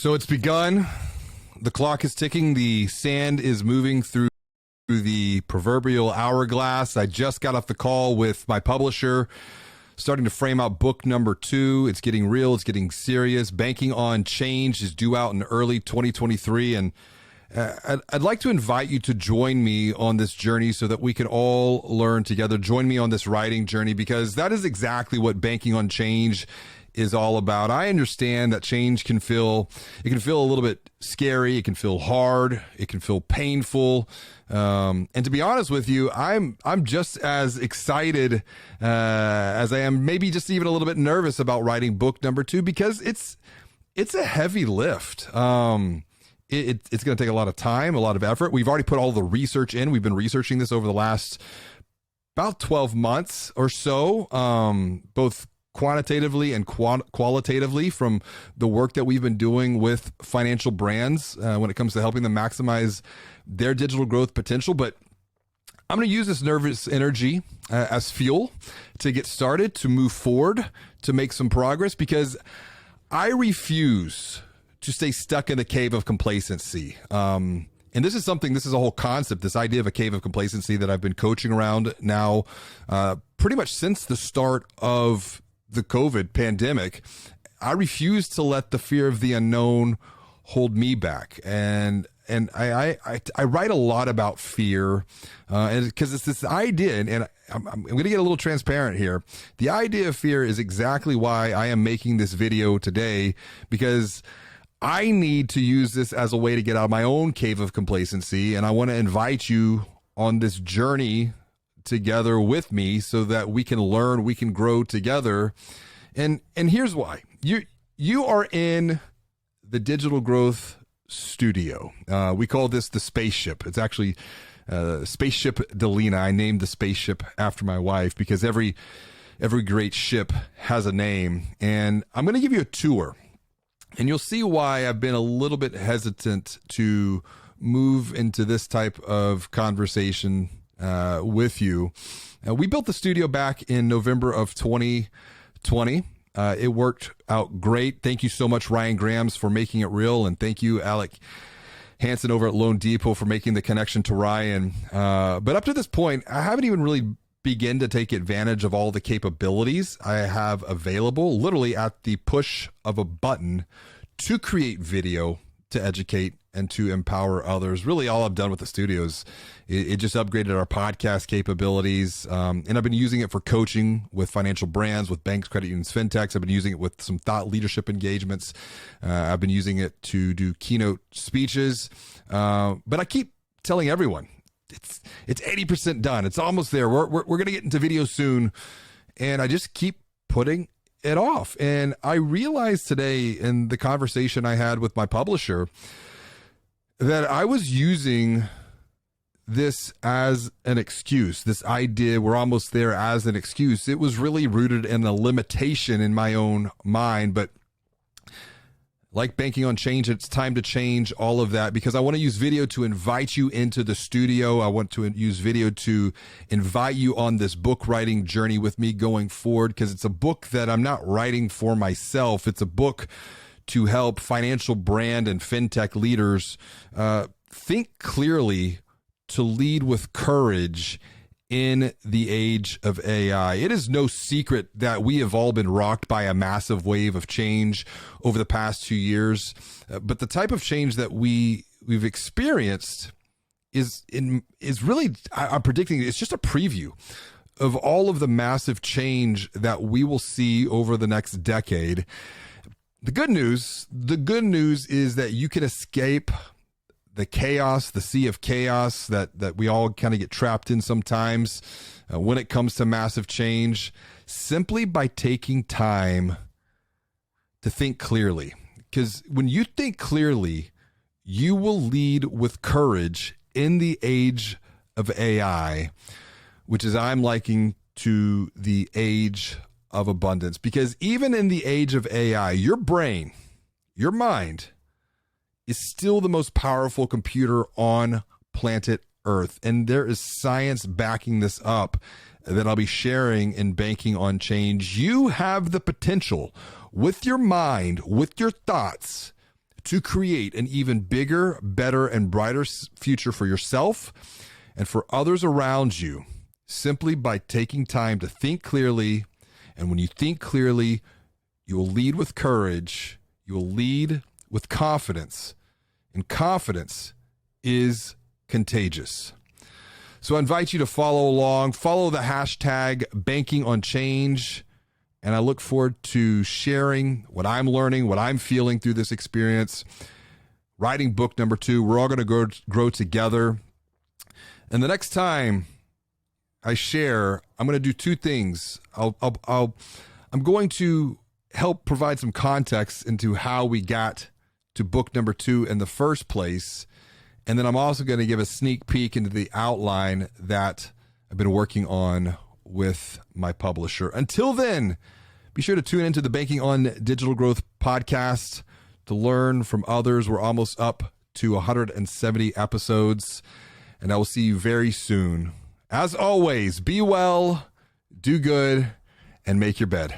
So it's begun. The clock is ticking. The sand is moving through the proverbial hourglass. I just got off the call with my publisher, starting to frame out book number 2. It's getting real. It's getting serious. Banking on Change is due out in early 2023. And I'd like to invite you to join me on this journey so that we can all learn together. Join me on this writing journey, because that is exactly what Banking on Change is all about. I understand that change can feel a little bit scary. It can feel hard. It can feel painful. And to be honest with you, I'm just as excited as I am, maybe just even a little bit nervous about writing book number 2, because it's a heavy lift. It's going to take a lot of time, a lot of effort. We've already put all the research in. We've been researching this over the last about 12 months or so, both quantitatively and qualitatively, from the work that we've been doing with financial brands when it comes to helping them maximize their digital growth potential. But I'm going to use this nervous energy as fuel to get started, to move forward, to make some progress, because I refuse to stay stuck in the cave of complacency. And this is a whole concept, this idea of a cave of complacency, that I've been coaching around now pretty much since the start of the COVID pandemic. I refuse to let the fear of the unknown hold me back. And I write a lot about fear, and because it's this idea, and I'm going to get a little transparent here. The idea of fear is exactly why I am making this video today, because I need to use this as a way to get out of my own cave of complacency. And I want to invite you on this journey together with me so that we can learn, we can grow together. And here's why. You are in the digital growth studio. We call this the spaceship. It's actually Spaceship Delina. I named the spaceship after my wife, because every great ship has a name. And I'm going to give you a tour, and you'll see why I've been a little bit hesitant to move into this type of conversation with you. We built the studio back in November of 2020. It worked out great. Thank you so much, Ryan Grams, for making it real. And thank you, Alec Hansen over at Loan Depot, for making the connection to Ryan. But up to this point, I haven't even really begun to take advantage of all the capabilities I have available, literally at the push of a button, to create video, to educate, and to empower others. Really, all I've done with the studios, it just upgraded our podcast capabilities. And I've been using it for coaching with financial brands, with banks, credit unions, fintechs. I've been using it with some thought leadership engagements. I've been using it to do keynote speeches. But I keep telling everyone, it's 80% done. It's almost there. We're going to get into video soon. And I just keep putting it off. And I realized today in the conversation I had with my publisher that I was using this as an excuse. This idea, we're almost there, as an excuse. It was really rooted in a limitation in my own mind. But like Banking on Change, it's time to change all of that, because I want to use video to invite you into the studio. I want to use video to invite you on this book writing journey with me going forward, because it's a book that I'm not writing for myself. It's a book to help financial brand and fintech leaders think clearly, to lead with courage in the age of AI. It is no secret that we have all been rocked by a massive wave of change over the past 2 years. But the type of change that we've experienced is really, I'm predicting, it's just a preview of all of the massive change that we will see over the next decade. The good news is that you can escape the chaos, the sea of chaos that we all kind of get trapped in sometimes when it comes to massive change, simply by taking time to think clearly. Because when you think clearly, you will lead with courage in the age of AI, which is I'm liking to the age of abundance. Because even in the age of AI, your brain, your mind, is still the most powerful computer on planet Earth. And there is science backing this up that I'll be sharing in Banking on Change. You have the potential with your mind, with your thoughts, to create an even bigger, better, and brighter future for yourself and for others around you, simply by taking time to think clearly. And when you think clearly, you will lead with courage. You will lead with confidence. And confidence is contagious. So I invite you to follow along, follow the hashtag Banking on Change. And I look forward to sharing what I'm learning, what I'm feeling through this experience. Writing book number 2. We're all going to grow together. And the next time I share, I'm going to do 2 things. I'm going to help provide some context into how we got to book number 2 in the first place. And then I'm also going to give a sneak peek into the outline that I've been working on with my publisher. Until then, be sure to tune into the Banking on Digital Growth podcast to learn from others. We're almost up to 170 episodes, and I will see you very soon. As always, be well, do good, and make your bed.